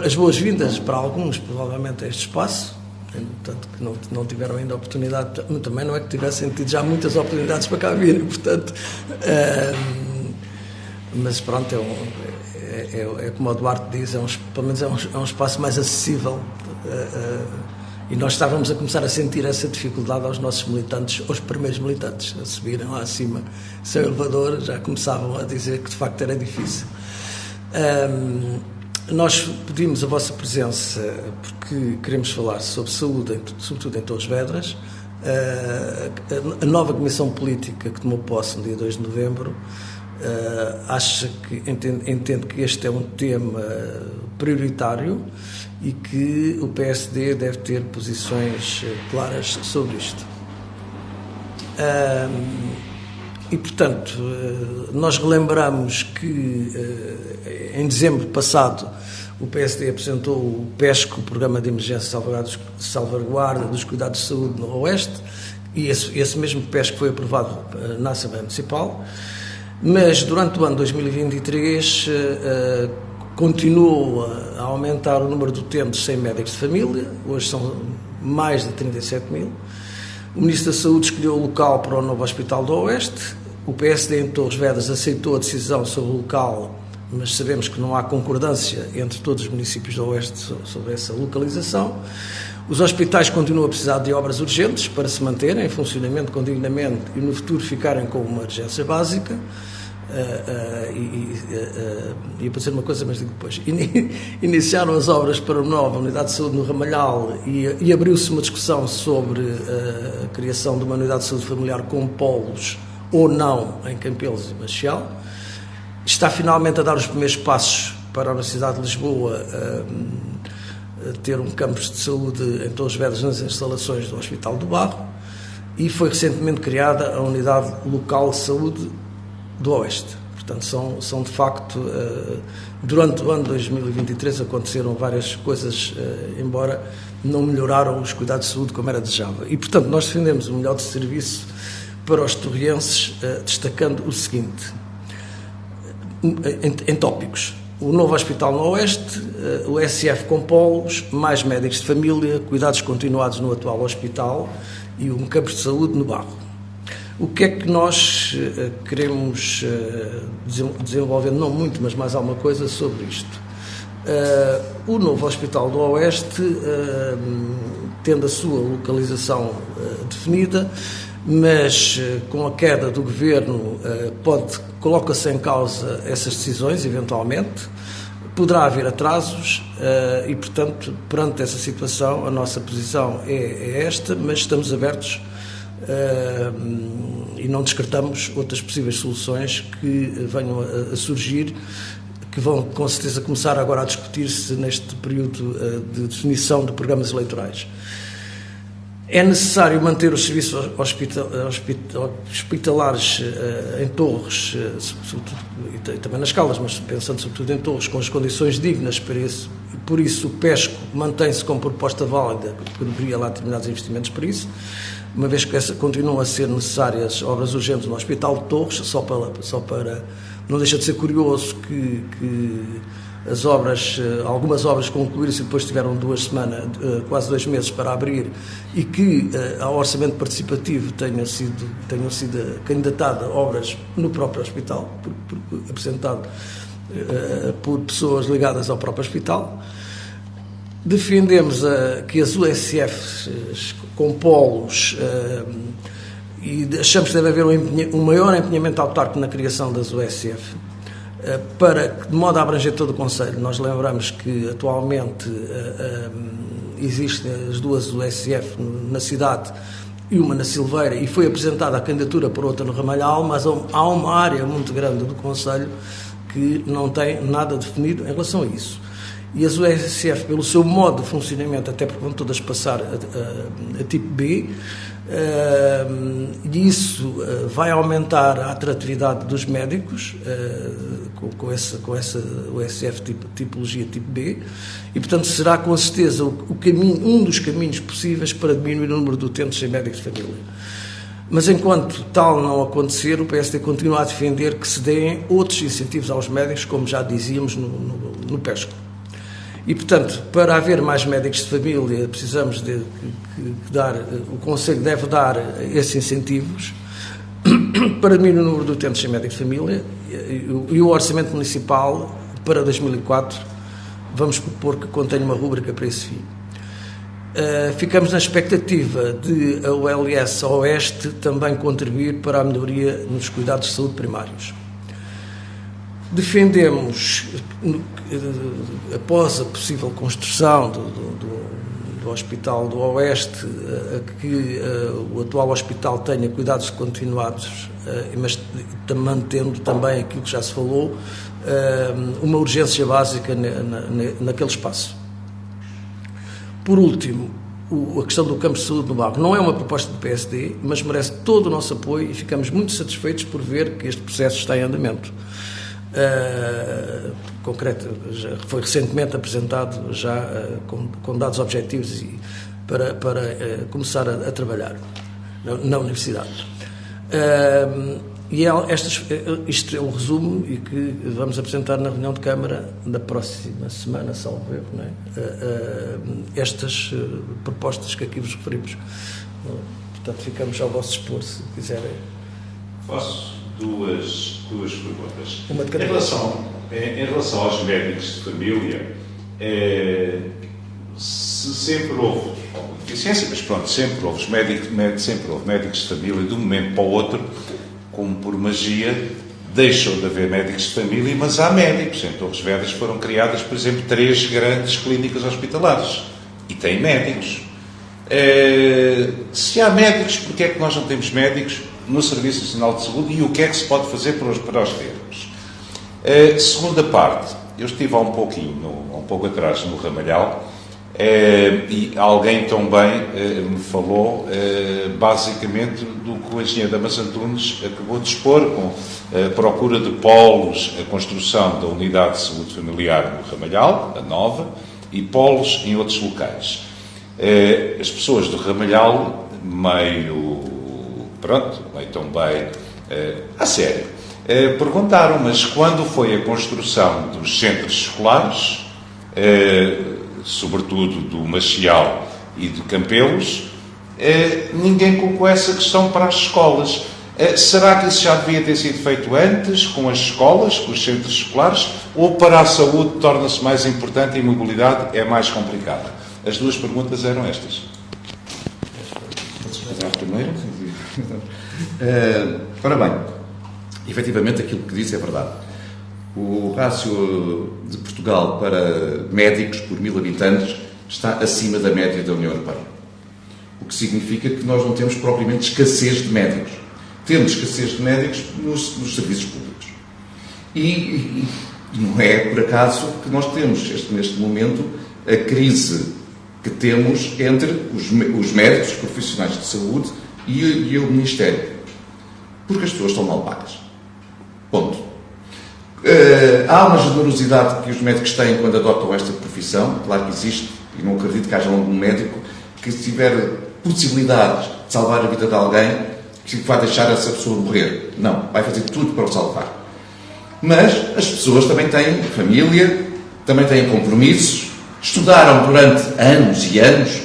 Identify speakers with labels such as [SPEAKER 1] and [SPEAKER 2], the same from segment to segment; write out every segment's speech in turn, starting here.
[SPEAKER 1] As boas-vindas para alguns, provavelmente, a este espaço, portanto, que não tiveram ainda oportunidade, também não é que tivessem tido já muitas oportunidades para cá virem, portanto, mas pronto, é como o Duarte diz, pelo menos é um espaço mais acessível, e nós estávamos a começar a sentir essa dificuldade aos nossos militantes, aos primeiros militantes, a subirem lá acima sem elevador, já começavam a dizer que de facto era difícil. Nós pedimos a vossa presença porque queremos falar sobre saúde, sobretudo em Torres Vedras. A nova Comissão Política que tomou posse no dia 2 de novembro entende que este é um tema prioritário e que o PSD deve ter posições claras sobre isto. E, portanto, nós relembramos que em dezembro passado o PSD apresentou o PESC, o Programa de Emergência de Salvaguarda dos Cuidados de Saúde no Oeste, e esse mesmo PESC foi aprovado na Assembleia Municipal, mas durante o ano 2023 continuou a aumentar o número de utentes sem médicos de família, hoje são mais de 37 mil. O Ministro da Saúde escolheu o local para o novo Hospital do Oeste. O PSD em Torres Vedras aceitou a decisão sobre o local, mas sabemos que não há concordância entre todos os municípios do Oeste sobre essa localização. Os hospitais continuam a precisar de obras urgentes para se manterem em funcionamento continuamente e no futuro ficarem com uma urgência básica. Ia para dizer uma coisa, mas digo depois. Iniciaram as obras para a nova unidade de saúde no Ramalhal e abriu-se uma discussão sobre a criação de uma unidade de saúde familiar com polos ou não em Campelos e Maciel. Está finalmente a dar os primeiros passos para a Universidade de Lisboa ter um campus de saúde em Torres Vedras nas instalações do Hospital do Barro, e foi recentemente criada a Unidade Local de Saúde do Oeste. Portanto, são de facto, durante o ano 2023 aconteceram várias coisas, embora não melhoraram os cuidados de saúde como era desejável. E, portanto, nós defendemos o melhor de serviço para os torrienses, destacando o seguinte, em tópicos: o novo Hospital no Oeste, o SF com polos, mais médicos de família, cuidados continuados no atual hospital e um campo de saúde no Barro. O que é que nós queremos desenvolver? Não muito, mas mais alguma coisa sobre isto. O novo Hospital do Oeste, tendo a sua localização definida, mas com a queda do Governo coloca-se em causa essas decisões, eventualmente, poderá haver atrasos e, portanto, perante essa situação, a nossa posição é esta, mas estamos abertos e não descartamos outras possíveis soluções que venham a surgir, que vão com certeza começar agora a discutir-se neste período de definição de programas eleitorais. É necessário manter os serviços hospitalares em Torres, sobretudo, e também nas Caldas, mas pensando sobretudo em Torres, com as condições dignas para isso. Por isso o PESCO mantém-se como proposta válida, porque deveria lá determinados investimentos para isso, uma vez que continuam a ser necessárias obras urgentes no Hospital de Torres, só para não deixa de ser curioso que as obras, algumas obras concluíram-se e depois tiveram 2 semanas, quase 2 meses para abrir, e que ao orçamento participativo tenham sido candidatadas obras no próprio hospital, apresentado por pessoas ligadas ao próprio hospital. Defendemos que as USFs com polos, e achamos que deve haver um maior empenhamento autárquico na criação das USF, de modo a abranger todo o Conselho. Nós lembramos que atualmente existem as 2 USF na cidade e uma na Silveira, e foi apresentada a candidatura por outra no Ramalhal, mas há uma área muito grande do Conselho que não tem nada definido em relação a isso. E as USF, pelo seu modo de funcionamento, até porque vão todas passar a tipo B, e isso vai aumentar a atratividade dos médicos com essa USF tipologia tipo B, e portanto será com certeza um dos caminhos possíveis para diminuir o número de utentes sem médicos de família. Mas enquanto tal não acontecer, o PSD continua a defender que se deem outros incentivos aos médicos, como já dizíamos no PESCO. E, portanto, para haver mais médicos de família, precisamos de dar, o Conselho deve dar esses incentivos para diminuir o número de utentes sem médico de família, e o Orçamento Municipal para 2004 vamos propor que contenha uma rúbrica para esse fim. Ficamos na expectativa de a OLS Oeste também contribuir para a melhoria nos cuidados de saúde primários. Defendemos, após a possível construção do Hospital do Oeste, que o atual hospital tenha cuidados continuados, mas mantendo também aquilo que já se falou, uma urgência básica naquele espaço. Por último, a questão do campo de saúde no Barro não é uma proposta do PSD, mas merece todo o nosso apoio e ficamos muito satisfeitos por ver que este processo está em andamento. Concreto, já foi recentemente apresentado já com dados objetivos para começar a trabalhar na Universidade. Isto é o resumo e que vamos apresentar na reunião de Câmara da próxima semana, salvo erro, não é? Estas propostas que aqui vos referimos. Portanto, ficamos ao vosso dispor, se quiserem.
[SPEAKER 2] Faço duas perguntas.
[SPEAKER 1] Uma de cada
[SPEAKER 2] em relação aos médicos de família, sempre houve deficiência, mas pronto, sempre houve médicos de família, de um momento para o outro, como por magia, deixam de haver médicos de família, mas há médicos. Em Torres Vedras foram criadas, por exemplo, 3 grandes clínicas hospitalares. E têm médicos. Se há médicos, porquê é que nós não temos médicos no Serviço Nacional de Saúde e o que é que se pode fazer para os termos? Segunda parte. Eu estive há um pouco atrás no Ramalhal, e alguém também me falou basicamente do que o engenheiro Damas Antunes acabou de expor, com a procura de polos, a construção da unidade de saúde familiar no Ramalhal, a nova, e polos em outros locais. As pessoas do Ramalhal, meio também a sério, perguntaram, mas quando foi a construção dos centros escolares, sobretudo do Maciel e de Campelos, ninguém colocou essa questão para as escolas. Será que isso já devia ter sido feito antes, com as escolas, com os centros escolares, ou para a saúde torna-se mais importante e a mobilidade é mais complicada? As duas perguntas eram estas.
[SPEAKER 3] A primeira? Ora bem, efetivamente aquilo que disse é verdade. O rácio de Portugal para médicos por 1000 habitantes está acima da média da União Europeia. O que significa que nós não temos propriamente escassez de médicos. Temos escassez de médicos nos serviços públicos. E não é por acaso que nós temos, neste momento, a crise que temos entre os médicos, os profissionais de saúde e o Ministério. Porque as pessoas estão mal pagas. Ponto. Há uma generosidade que os médicos têm quando adotam esta profissão, claro que existe, e não acredito que haja algum médico que, se tiver possibilidades de salvar a vida de alguém, que vai deixar essa pessoa morrer. Não, vai fazer tudo para o salvar. Mas as pessoas também têm família, também têm compromissos, estudaram durante anos e anos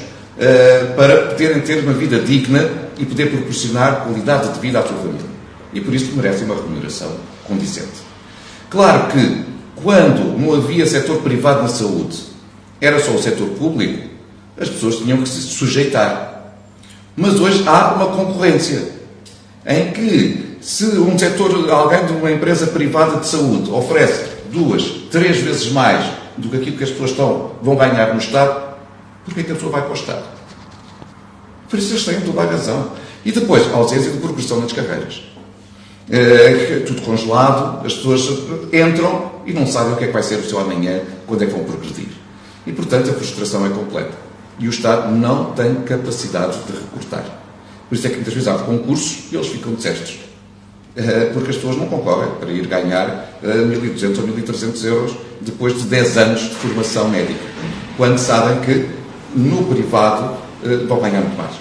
[SPEAKER 3] para poderem ter uma vida digna e poder proporcionar qualidade de vida à sua família. E por isso merecem uma remuneração condizente. Claro que, quando não havia setor privado na saúde, era só o setor público, as pessoas tinham que se sujeitar. Mas hoje há uma concorrência, em que, se alguém de uma empresa privada de saúde oferece 2, 3 vezes mais do que aquilo que as pessoas vão ganhar no Estado, porquê é que a pessoa vai para o Estado? Por isso eles têm toda a razão. E depois, a ausência de progressão nas carreiras. Tudo congelado, as pessoas entram e não sabem o que é que vai ser o seu amanhã, quando é que vão progredir. E, portanto, a frustração é completa. E o Estado não tem capacidade de recrutar. Por isso é que muitas vezes há concursos e eles ficam desestes. Porque as pessoas não concorrem para ir ganhar 1.200 ou 1.300 euros depois de 10 anos de formação médica, quando sabem que no privado vão ganhar muito mais.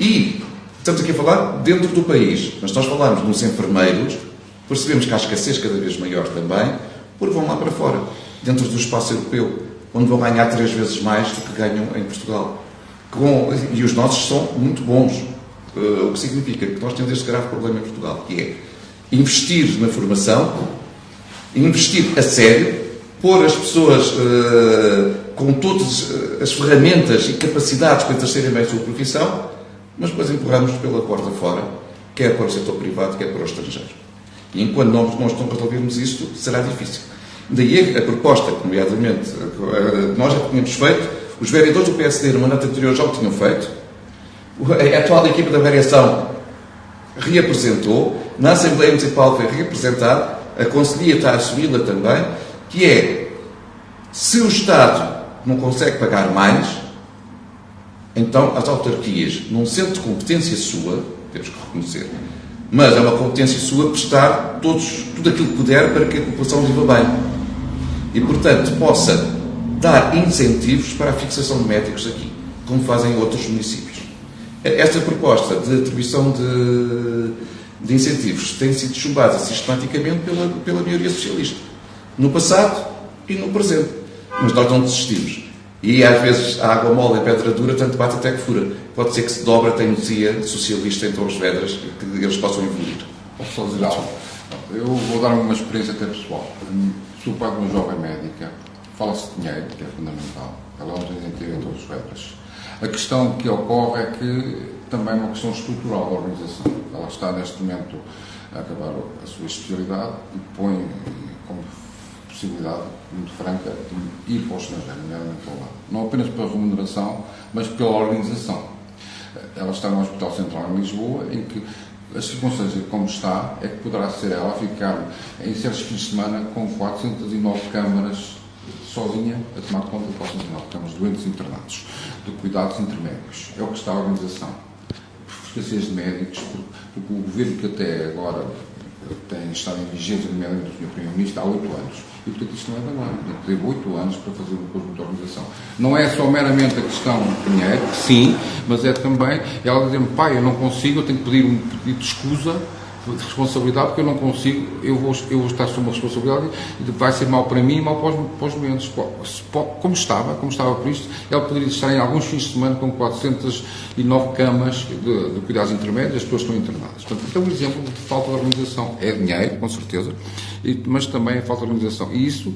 [SPEAKER 3] E Estamos aqui a falar dentro do país, mas nós falamos nos enfermeiros, percebemos que há escassez cada vez maior também, porque vão lá para fora, dentro do espaço europeu, onde vão ganhar 3 vezes mais do que ganham em Portugal. E os nossos são muito bons, o que significa que nós temos este grave problema em Portugal, que é investir na formação, investir a sério, pôr as pessoas com todas as ferramentas e capacidades para exercerem bem a sua profissão, mas depois empurramos pela porta fora, quer para o setor privado, quer para o estrangeiro. E enquanto nós não resolvermos isto, será difícil. Daí a proposta, nomeadamente, nós já tínhamos feito, os vereadores do PSD no mandato anterior já o tinham feito, a atual equipa da variação reapresentou, na Assembleia Municipal foi reapresentado, a Conselhia está a assumi-la também, que é, se o Estado não consegue pagar mais, então as autarquias, num centro de competência sua, temos que reconhecer, mas é uma competência sua prestar tudo aquilo que puder para que a população viva bem. E, portanto, possa dar incentivos para a fixação de médicos aqui, como fazem outros municípios. Esta proposta de atribuição de incentivos tem sido chumbada sistematicamente pela maioria socialista, no passado e no presente. Mas nós não desistimos. E, às vezes, a água mole e a pedra dura, tanto bate até que fura. Pode ser que se dobre a teimosia socialista em Torres Vedras, que eles possam evoluir.
[SPEAKER 4] Posso dizer algo? Eu vou dar uma experiência até pessoal. Sou pai de uma jovem médica, fala-se de dinheiro, que é fundamental. Ela não tem identidade em Torres Vedras. A questão que ocorre é que também é uma questão estrutural da organização. Ela está, neste momento, a acabar a sua especialidade e põe como possibilidade muito franca de ir para o estrangeiro, nomeadamente para o lado. Não apenas pela remuneração, mas pela organização. Ela está no Hospital Central em Lisboa, em que as circunstâncias como está, é que poderá ser ela ficar em certos fins de semana com 409 câmaras sozinha a tomar conta de 409 câmaras de doentes internados, de cuidados intermédios. É o que está a organização. Por escassez de médicos, porque o governo que até agora tem estado em vigência, nomeadamente do Sr. Primeiro-Ministro, há 8 anos. E, portanto, isto não é de agora. Tem que ter 8 anos para fazer um conjunto de organização. Não é só meramente a questão de dinheiro, sim, mas é também ela dizer-me, pai, eu não consigo, eu tenho que pedir um pedido de escusa, de responsabilidade, porque eu não consigo, eu vou estar sob uma responsabilidade e vai ser mau para mim e mau para os doentes. Como estava por isto, ela poderia estar em alguns fins de semana com 409 camas de cuidados intermédios, as pessoas estão internadas. Portanto, é um exemplo de falta de organização. É dinheiro, com certeza, mas também é falta de organização. E isso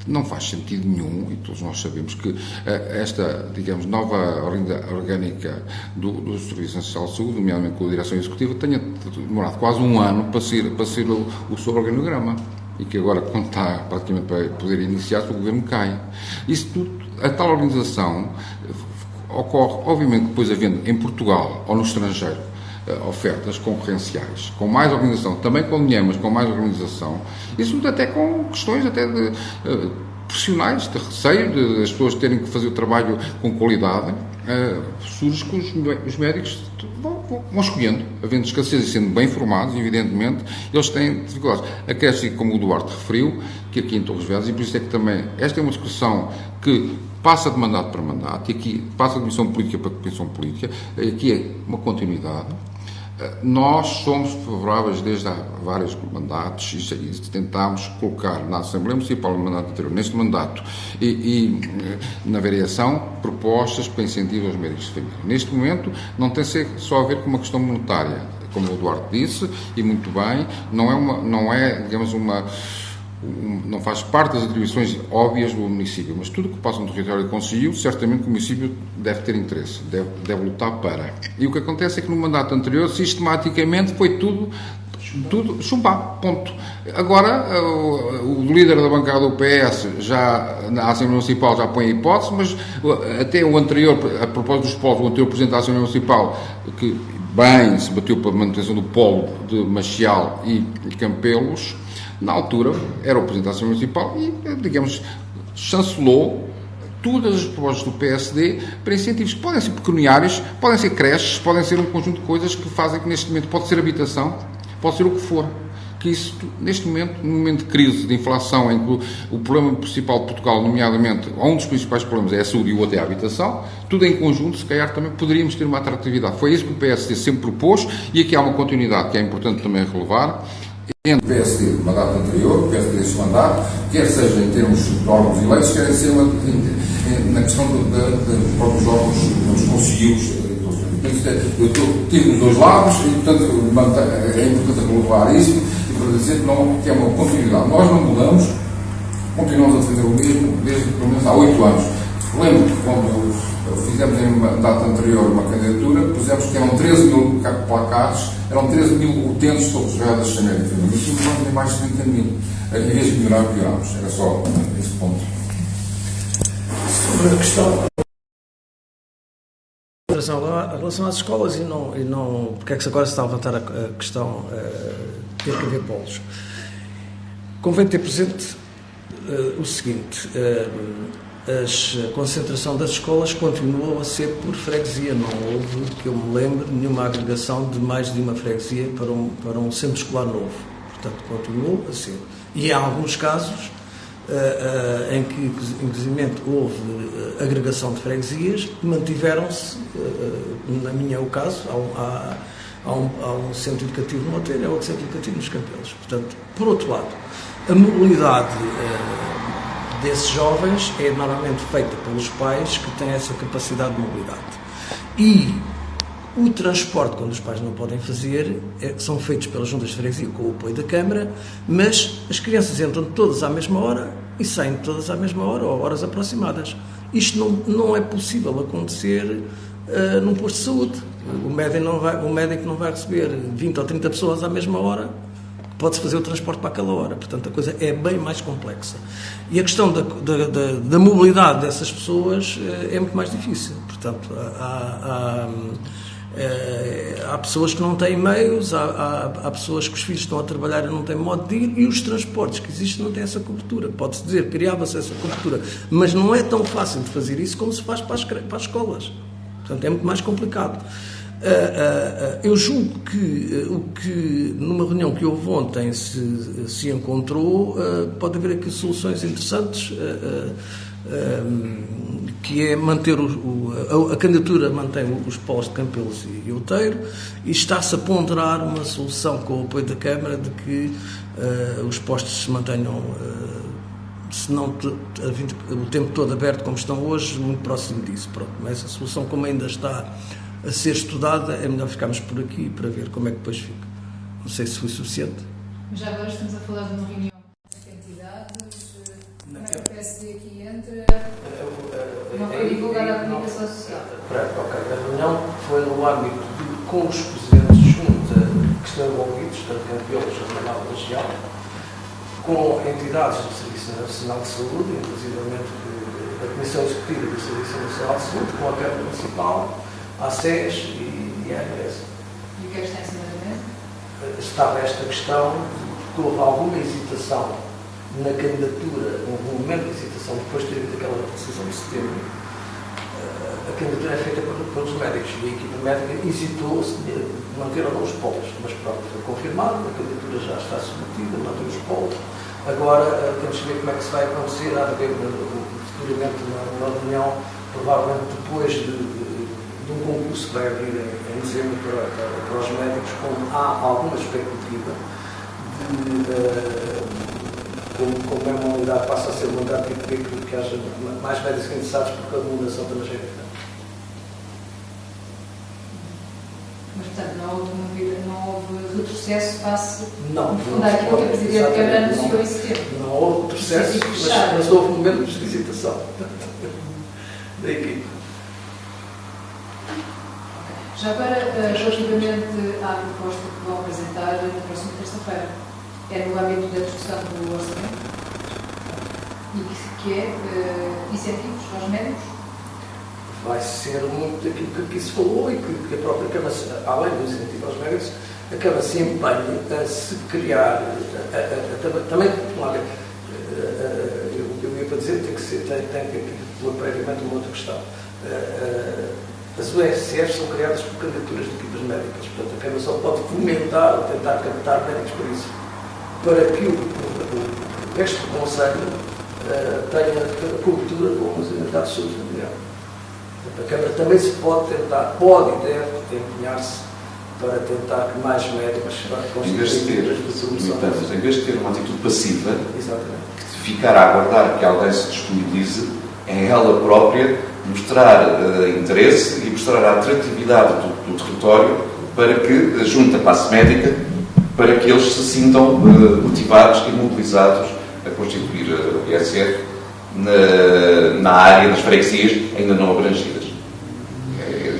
[SPEAKER 4] não faz sentido nenhum, e todos nós sabemos que esta, digamos, nova orgânica do Serviço Nacional de Saúde, nomeadamente com a Direção Executiva, tenha demorado quase um ano para ser o seu organograma. E que agora, quando está praticamente para poder iniciar-se, o Governo cai. Isso tudo, a tal organização ocorre, obviamente, depois havendo em Portugal ou no estrangeiro ofertas concorrenciais, com mais organização, também com dinheiro, mas com mais organização, isso até com questões até de profissionais, de receio, das pessoas terem que fazer o trabalho com qualidade, surge que os médicos vão escolhendo, havendo escassez e sendo bem formados, evidentemente, eles têm dificuldades. Acresce, como o Duarte referiu, que aqui em Torres Vedras, e por isso é que também, esta é uma discussão que passa de mandato para mandato, e aqui passa de comissão política para comissão política, aqui é uma continuidade. Nós somos favoráveis desde há vários mandatos e tentámos colocar na Assembleia Municipal no mandato anterior, neste mandato e na variação, propostas para incentivo aos médicos de família. Neste momento não tem só a ver com uma questão monetária, como o Duarte disse, e muito bem, não faz parte das atribuições óbvias do município, mas tudo o que passa no território do Conselho, certamente que o município deve ter interesse, deve lutar para. E o que acontece é que no mandato anterior, sistematicamente, foi tudo chumbar, ponto. Agora, o líder da bancada do PS, na Assembleia Municipal, já põe a hipótese, mas até o anterior, a propósito dos polos, o anterior Presidente da Assembleia Municipal, que bem se bateu pela manutenção do polo de Machial e Campelos, na altura, era o Presidente da Assembleia Municipal e, digamos, chancelou todas as propostas do PSD para incentivos que podem ser pecuniários, podem ser creches, podem ser um conjunto de coisas que fazem que neste momento pode ser habitação, pode ser o que for. que isso, neste momento, num momento de crise, de inflação, em que o problema principal de Portugal, nomeadamente, ou um dos principais problemas é a saúde e o outro é a habitação, tudo em conjunto, se calhar também poderíamos ter uma atratividade. Foi isso que o PSD sempre propôs, e aqui há uma continuidade que é importante também relevar, entre o PSD do mandato anterior, o PSD deste mandato, quer seja em termos de órgãos eleitos, quer seja na questão dos próprios órgãos dos conselheiros. Eu estive nos dois lados e, portanto, é importante relevar isso e para dizer que é uma continuidade. Nós não mudamos, continuamos a fazer o mesmo desde pelo menos há 8 anos. Lembro que quando fizemos em mandato anterior uma candidatura, pusemos que eram 13 mil placares, eram 13 mil utentes sobre os reais da Chamada de Família. Isso não mais de 30 mil. Em vez de melhorar, pioramos. Era só esse ponto.
[SPEAKER 1] Sobre a questão. Em relação às escolas e não porque é que agora se está a levantar a questão de ter que haver polos. Convém ter presente o seguinte, a concentração das escolas continuou a ser por freguesia, não houve, que eu me lembro, nenhuma agregação de mais de uma freguesia para um centro escolar novo. Portanto, continuou a ser. E há alguns casos em que, inclusive, houve agregação de freguesias, mantiveram-se, na minha é o caso, há um centro educativo no Monteiro, há outro centro educativo nos Campelos. Portanto, por outro lado, a mobilidade desses jovens é normalmente feita pelos pais que têm essa capacidade de mobilidade. E o transporte, quando os pais não podem fazer, são feitos pelas juntas de freguesia com o apoio da Câmara, mas as crianças entram todas à mesma hora e saem todas à mesma hora, ou horas aproximadas. Isto não é possível acontecer num posto de saúde. O médico não vai receber 20 ou 30 pessoas à mesma hora, pode-se fazer o transporte para aquela hora. Portanto, a coisa é bem mais complexa. E a questão da mobilidade dessas pessoas é muito mais difícil. Portanto, há pessoas que não têm meios, há pessoas que os filhos estão a trabalhar e não têm modo de ir, e os transportes que existem não têm essa cobertura. Pode-se dizer, criava-se essa cobertura, mas não é tão fácil de fazer isso como se faz para as escolas. Portanto, é muito mais complicado. Eu julgo que o que numa reunião que houve ontem se encontrou, pode haver aqui soluções interessantes, que é manter a candidatura mantém os polos de Campelos e Outeiro, e está-se a ponderar uma solução com o apoio da Câmara de que os postos se mantenham, se não o tempo todo aberto como estão hoje, muito próximo disso. Pronto, mas essa solução, como ainda está a ser estudada, é melhor ficarmos por aqui para ver como é que depois fica. Não sei se foi suficiente.
[SPEAKER 5] Mas já agora estamos a falar de uma reunião de entidades, como é que o PSD aqui entra? Não foi divulgada a comunicação social?
[SPEAKER 1] Ok, a reunião foi no âmbito com os presidentes de junta que estão envolvidos, tanto Campelos, Regional e Região, com entidades do Serviço Nacional de Saúde, inclusive a Comissão Executiva do Serviço Nacional de Saúde, com a Câmara Municipal, a SES e a ANS.
[SPEAKER 5] E o que é que está em cima da mesa?
[SPEAKER 1] Estava esta questão de que houve alguma hesitação na candidatura, houve um momento de hesitação depois de ter havido aquela decisão de setembro. A candidatura é feita pelos médicos e a equipa médica hesitou se manter ou não os polos, mas pronto, foi confirmado, a candidatura já está submetida, manter os polos. Agora temos que ver como é que se vai acontecer, há de haver futuramente uma reunião, provavelmente depois de um concurso que vai abrir em dezembro para os médicos, como há alguma expectativa de, como é uma unidade, passa a ser uma unidade que haja mais médicos interessados, porque a remuneração também já é diferente.
[SPEAKER 5] Mas, portanto, não houve retrocesso face
[SPEAKER 1] não,
[SPEAKER 5] a aquilo que a Presidente da Câmara anunciou em setembro.
[SPEAKER 1] Não houve retrocesso, mas houve momentos de hesitação da equipe.
[SPEAKER 5] Já agora, relativamente à proposta que vão apresentar na próxima terça-feira, é no âmbito da discussão do orçamento e que é incentivos aos médicos?
[SPEAKER 1] Vai ser muito daquilo que aqui se falou e que a própria Câmara, além do incentivo aos médicos, a Câmara se empenha a se criar, também, eu ia para dizer, tem que pôr previamente uma outra questão. As USCs são criadas por candidaturas de equipas médicas, portanto a Câmara só pode fomentar ou tentar captar médicos por isso. para que este Conselho tenha cobertura com as unidades de saúde familiar. A Câmara também se pode tentar, pode e deve empenhar-se para tentar que mais médicos
[SPEAKER 3] em vez de ter uma atitude passiva,
[SPEAKER 1] exatamente,
[SPEAKER 3] de ficar a aguardar que alguém se disponibilize, é ela própria mostrar interesse e mostrar a atratividade do território para que junte a classe médica, para que eles se sintam motivados e mobilizados a constituir o ISF na área das freguesias ainda não abrangidas.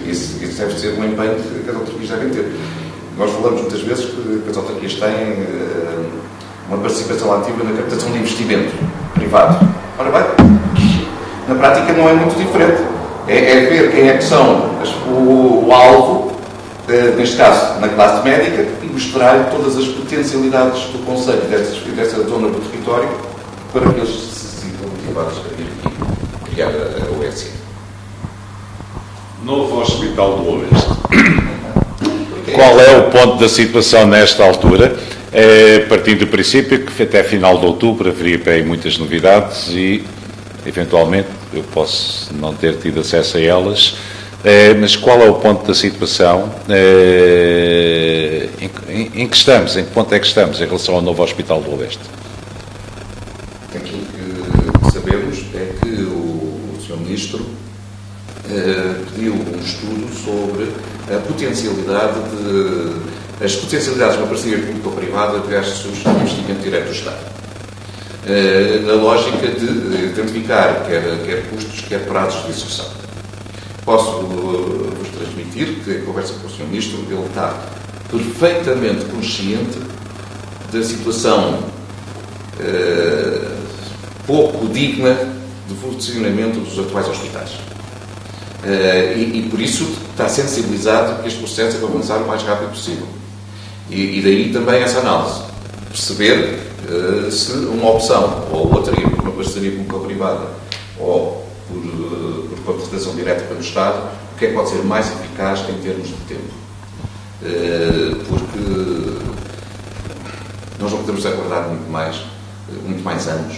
[SPEAKER 3] Isso deve ser um empenho que as autarquias devem ter. Nós falamos muitas vezes que as autarquias têm uma participação ativa na captação de investimento privado. Ora bem, na prática não é muito diferente. É ver quem é que são o alvo, neste caso na classe médica, e mostrar todas as potencialidades do Conselho e dessa zona do território para que eles se sintam motivados a criar a OSF.
[SPEAKER 2] Novo Hospital do Oeste. Qual é o ponto da situação nesta altura? Partindo do princípio que até final de outubro haveria para aí muitas novidades e, eventualmente, eu posso não ter tido acesso a elas, mas qual é o ponto da situação em que estamos? Em que ponto é que estamos em relação ao novo Hospital do Oeste?
[SPEAKER 3] Aquilo que sabemos é que o Sr. Ministro pediu um estudo sobre a potencialidade as potencialidades de uma parceria público-privada versus o investimento direto do Estado. Na lógica de identificar quer custos, quer prazos de execução. Posso-vos transmitir que, em conversa com o Sr. Ministro, ele está perfeitamente consciente da situação pouco digna de funcionamento dos atuais hospitais. E por isso está sensibilizado que este processo deve avançar o mais rápido possível. E daí também essa análise. Perceber se uma opção ou outra, por uma parceria público-privada ou por contratação direta pelo Estado, o que é que pode ser mais eficaz em termos de tempo. Porque nós não podemos aguardar muito mais anos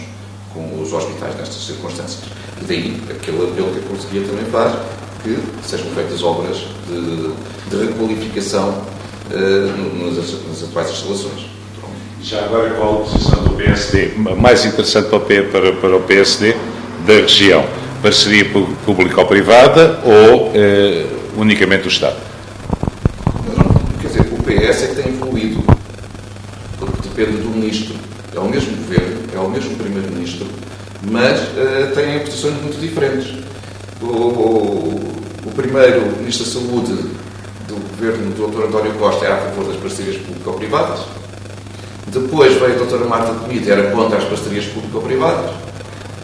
[SPEAKER 3] com os hospitais nestas circunstâncias. E daí aquele apelo que a Conselhia também faz, que sejam feitas obras de requalificação nas atuais instalações.
[SPEAKER 2] Já agora, qual a posição do PSD? Mais interessante para o PSD da região? Parceria público-privada ou unicamente o Estado?
[SPEAKER 3] Quer dizer, o PS é que tem evoluído, porque depende do Ministro. É o mesmo Governo, é o mesmo Primeiro-Ministro, mas têm posições muito diferentes. O primeiro Ministro da Saúde do Governo do Dr. António Costa era a favor das parcerias público-privadas. Depois veio a Dra. Marta Temido, era contra as parcerias público-privadas.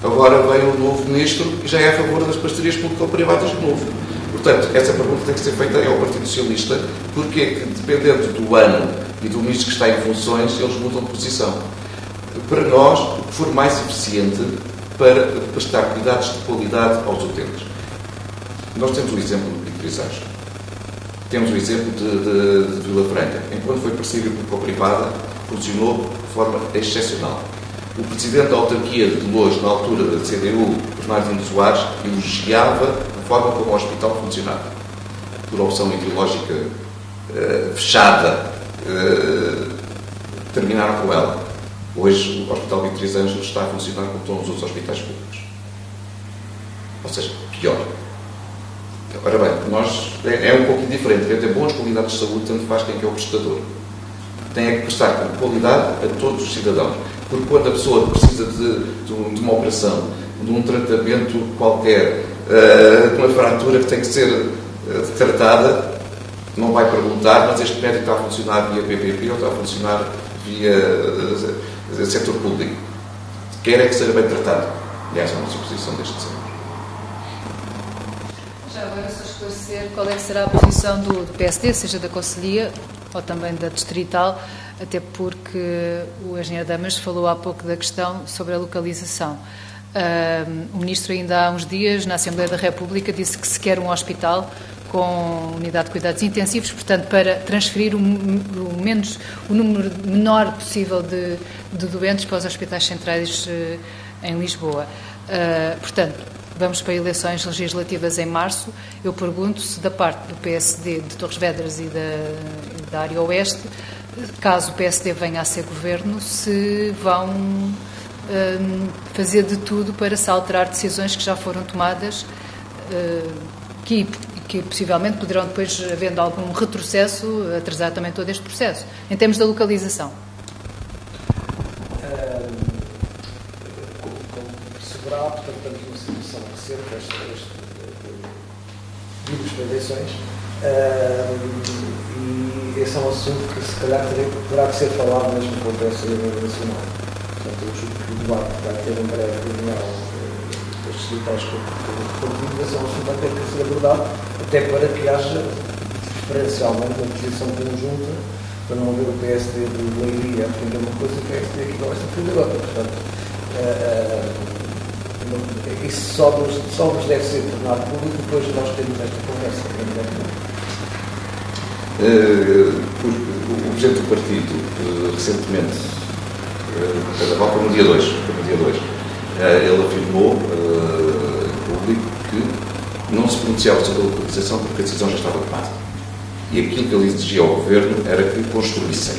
[SPEAKER 3] Agora veio o novo Ministro e já é a favor das parcerias público-privadas de novo. Portanto, essa pergunta tem que ser feita ao Partido Socialista, porque é que, dependendo do ano e do Ministro que está em funções, eles mudam de posição. Para nós, o que for mais eficiente para prestar cuidados de qualidade aos utentes. Nós temos o exemplo de Piquerizais. Temos o exemplo de Vila Franca. Enquanto foi parceria público-privada, funcionou de forma excepcional. O presidente da autarquia de Loures, na altura da CDU, Bernardino Soares, elogiava a forma como o hospital funcionava. Por opção ideológica fechada, terminaram com ela. Hoje, o Hospital Beatriz Ângelos está a funcionar como todos os outros hospitais públicos. Ou seja, pior. Ora bem, é um pouquinho diferente. Quer ter boas qualidades de saúde, tanto faz quem é o prestador. Tem que prestar com qualidade a todos os cidadãos. Porque quando a pessoa precisa de uma operação, de um tratamento qualquer, de uma fratura que tem que ser tratada, não vai perguntar, mas este médico está a funcionar via PPP ou está a funcionar via setor público. Quer é que seja bem tratado. Aliás, é uma suposição deste setor.
[SPEAKER 5] Já agora, só esclarecer qual é que será a posição do PSD, seja da Conselhia ou também da Distrital, até porque o engenheiro Damas falou há pouco da questão sobre a localização. O Ministro ainda há uns dias, na Assembleia da República, disse que se quer um hospital com unidade de cuidados intensivos, portanto, para transferir o número menor possível de doentes para os hospitais centrais em Lisboa. Portanto, vamos para eleições legislativas em março. Eu pergunto se da parte do PSD de Torres Vedras e da área oeste, caso o PSD venha a ser governo, se vão fazer de tudo para se alterar decisões que já foram tomadas, que possivelmente poderão depois, havendo algum retrocesso, atrasar também todo este processo, em termos da localização.
[SPEAKER 1] Perceberá, portanto, estamos numa situação recente, este para eleições, e esse é um assunto que se calhar terá que ser falado mesmo com o PSD Nacional. Portanto, eu julgo que o debate vai ter em breve reunião das secretárias com o partido, esse é um assunto que vai ter que ser abordado, até para que haja, preferencialmente, uma posição conjunta, para não haver o PSD de Leiria a defender uma coisa e o PSD aqui não vai se defender outra. Portanto, isso só nos deve ser tornado público depois de nós termos esta conversa.
[SPEAKER 3] O Presidente do Partido, recentemente, no dia 2, ele afirmou em público que não se pronunciava sobre a localização porque a decisão já estava tomada. E aquilo que ele exigia ao Governo era que construíssem.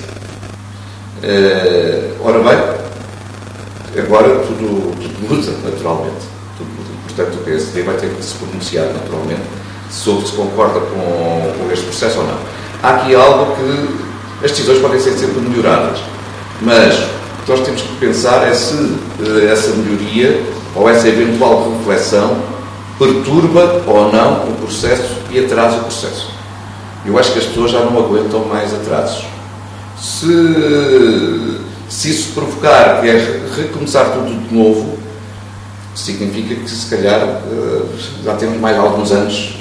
[SPEAKER 3] Ora bem, agora tudo muda, naturalmente. Tudo muda. Portanto, o PSD vai ter que se pronunciar, naturalmente, sobre se concorda com este processo ou não. Há aqui algo que as decisões podem ser sempre melhoradas, mas o que nós temos que pensar é se essa melhoria ou essa eventual reflexão perturba ou não o processo e atrasa o processo. Eu acho que as pessoas já não aguentam mais atrasos. Se isso provocar que é recomeçar tudo de novo, significa que se calhar já temos mais alguns anos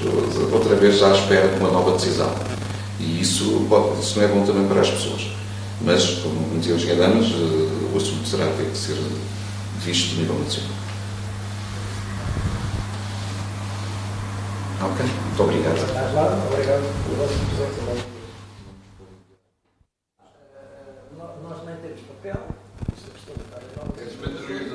[SPEAKER 3] outra vez já à espera de uma nova decisão. E isso não é bom também para as pessoas. Mas, como dizia o engenheiro Damas, o assunto terá que ser visto no nível nacional. Ok, muito obrigado.
[SPEAKER 1] Obrigado pelo vosso presente. Nós nem temos papel.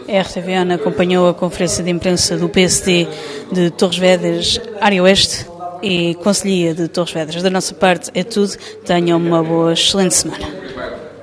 [SPEAKER 6] A RTV Ana acompanhou a conferência de imprensa do PSD de Torres Vedras, área oeste, e Conselhia de Torres Vedras. Da nossa parte é tudo. Tenham uma boa, excelente semana.